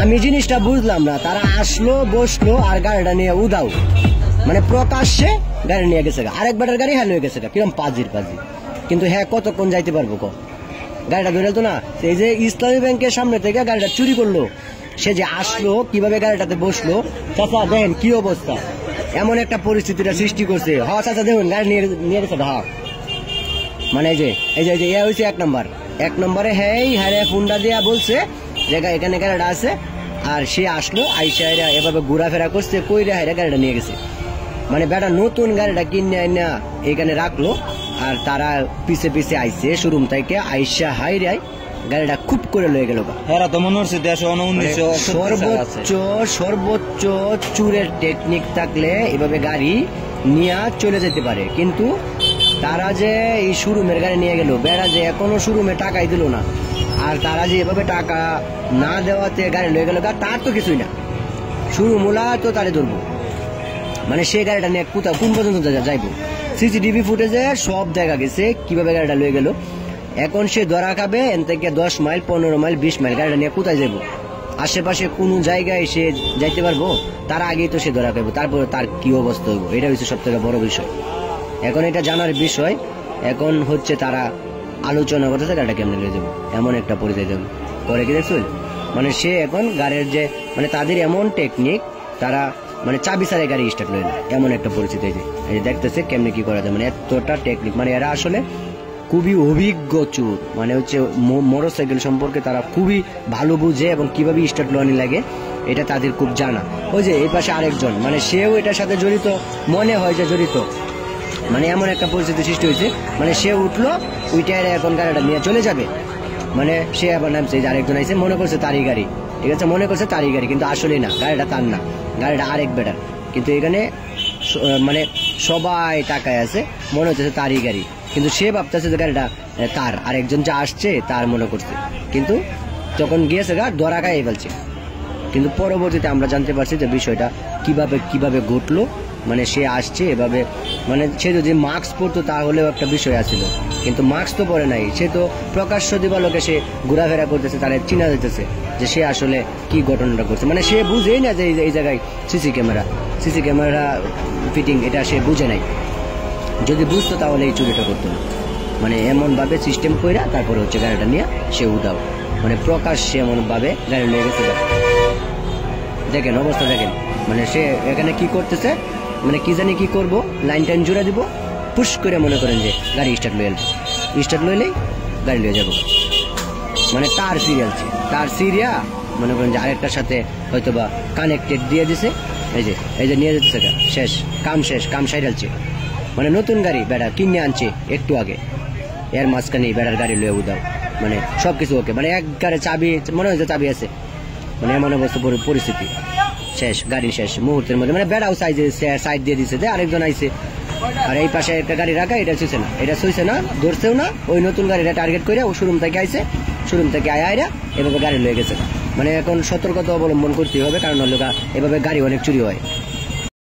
আমি জিনিসটা বুঝলাম না, তারা আসলো বসলো আর গাড়িটা নিয়ে উদাও, মানে প্রকাশ্যে গাড়ি নিয়ে গেছে, আরেক বেটার গাড়ি হ্যাঁ নিয়ে গেছে, কিরম পাজি। কিন্তু হ্যাঁ কতক্ষণ যাইতে পারবো গাড়িটা ধরে তো না। এই যে ইসলামী ব্যাংকের সামনে থেকে গাড়িটা চুরি করলো, সে যে আসলো কিভাবে গাড়িটাতে বসলো, চাচা দেখেন কি অবস্থা, এমন একটা পরিস্থিতিটা সৃষ্টি করছে। হ্যাঁ চাচা দেখুন গাড়ি নিয়ে গেছে। হ্যাঁ মানে এই যে ইয়া হয়েছে 1 নম্বরে হ্যাঁ ফোনটা দিয়া বলছে যে এখানে গাড়িটা আছে, আর সে আসলো আইসা এভাবে ঘোরাফেরা করছে, কইরা হাইরা গাড়িটা নিয়ে গেছে। মানে বেটা নতুন গাড়িটা কিনে আইনা এখানে রাখলো, আর তারা পিছে পিছে আইছে শোরুম থেকে, আইসা হাইরাই গাড়িটা খুব করে লয়ে গেল। সর্বোচ্চ চুরের টেকনিক থাকলে এভাবে গাড়ি নিয়ে চলে যেতে পারে, কিন্তু তারা যে এই শোরুমের গাড়ি নিয়ে গেল, বেড়া যে এখনো শোরুমে টাকাই দিল না, আর তারা যে এভাবে টাকা না দেওয়াতে গাড়ি লয়ে গেল, তার তো কিছুই না, শোরুমওয়ালা তো তারে ধরবো। মানে সে গাড়িটা নিয়ে কোন পর্যন্ত যাইবো? সিসিটিভি ফুটেজে সব দেখা গেছে কিভাবে গাড়িটা লয়ে গেল। এখন সে ধরা খাবে এন থেকে 10 মাইল 15 মাইল 20 মাইল গাড়িটা নিয়ে কোথায় যাবো? আশেপাশে কোন জায়গায় সে যাইতে পারবো? তার আগেই তো সে ধরা খাবে, তারপরে তার কি অবস্থা হইব, এটা হচ্ছে সব থেকে বড় বিষয়। এখন এটা জানার বিষয়, এখন হচ্ছে তারা আলোচনা করতেছে গাড়িটা কেমনে লয়ে যাবো, এমন একটা পরিচয় দেবো করে কি দেখছো। মানে সে এখন গাড়ির যে মানে তাদের এমন টেকনিক, তারা মানে চাবি ছাড়া গাড়ি স্টার্ট লয় না, এমন একটা পরিস্থিতি। এই দেখতেছে কেমনে কি করা যায়, মানে এতটা টেকনিক। মানে এরা আসলে খুবই অভিজ্ঞ চোর, মানে হচ্ছে মোটরসাইকেল সম্পর্কে তারা খুবই ভালো বুঝে এবং কিভাবে স্টার্ট লওয়ানি লাগে এটা তাদের খুব জানা। ওই যে এই পাশে আরেকজন, মানে সেও এটার সাথে জড়িত, মনে হয় যে জড়িত। মানে এমন একটা পরিস্থিতি সৃষ্টি হয়েছে, মানে সে উঠলো উইটারে এখন গাড়িটা নিয়ে চলে যাবে, মানে সে আবার নামছে, আরেকজন আইসে মনে করছে তারই গাড়ি, ঠিক আছে, মনে করছে তারই গাড়ি, কিন্তু আসলে না, গাড়িটা তার না, গাড়িটা আরেক বেটার। কিন্তু এখানে মানে সবাই টাকায় আছে, মনে হচ্ছে তারই গাড়ি, কিন্তু সে ভাবতেছে যে গাড়িটা তার, আরেকজন যা আসছে তার মনে করছে, কিন্তু যখন গিয়েছে ধরা খাইয়ে ফেলছে। কিন্তু পরবর্তীতে আমরা জানতে পারছি যে বিষয়টা কিভাবে ঘটলো। মানে সে আসছে এভাবে, মানে সে যদি মাস্ক পরতো তাহলেও একটা বিষয় আছিল, কিন্তু মাস্ক তো পরে নাই, সে তো প্রকাশ্য দিবালোকে সে ঘোরাফেরা করতেছে, তারা চিনা যেতেছে যে সে আসলে কি ঘটনাটা করছে। মানে সে বুঝেই না যে এই জায়গায় সিসি ক্যামেরা ফিটিং, এটা সে বুঝে নাই। যদি বুঝতো তাহলে এই চুরিটা করতো না। মানে এমন ভাবে সিস্টেম কইরা তারপরে হচ্ছে গাড়িটা নিয়ে সে উদাও, মানে প্রকাশ্যে এমন ভাবে গাড়ি নিয়ে গেছে। দেখেন অবস্থা দেখেন, মানে সে এখানে কি করতেছে, মানে কি জানি কি করবো, লাইন টাইন জোড়া দিব, পুশ করে মনে করেন যে গাড়ি স্টার্ট লইলেই গাড়ি লিয়ে যাবো। মানে তার সিরিয়া মনে করেন যে আরেকটার সাথে হয়তো বা কানেক্টেড দিয়ে দিছে, এই যে নিয়ে যেতেছে, কাম সাইডালছে। মানে নতুন গাড়ি বেড়া কিনে আনছে একটু আগে, এর মাঝখানে বেড়ার গাড়ি লয়ে উদাও, মানে সবকিছু ওকে, মানে এক গাড়ি চাবি মনে হয়েছে চাবি আছে, মানে এমন অবস্থা পরিস্থিতি শেষ, গাড়ি শেষ মুহূর্তের মধ্যে। মানে বেড়াও সাইড দিয়ে দিচ্ছে যে আরেকজন আইছে, আর এই পাশে একটা গাড়ি রাখা, এটা ছুঁইছে না, ধরছেও না, ওই নতুন গাড়িটা টার্গেট করে ও শোরুম থেকে আইছে, শোরুম থেকে আয়া এভাবে গাড়ি লয়ে গেছে। মানে এখন সতর্কতা অবলম্বন করতে হবে, কারণ এভাবে গাড়ি অনেক চুরি হয়।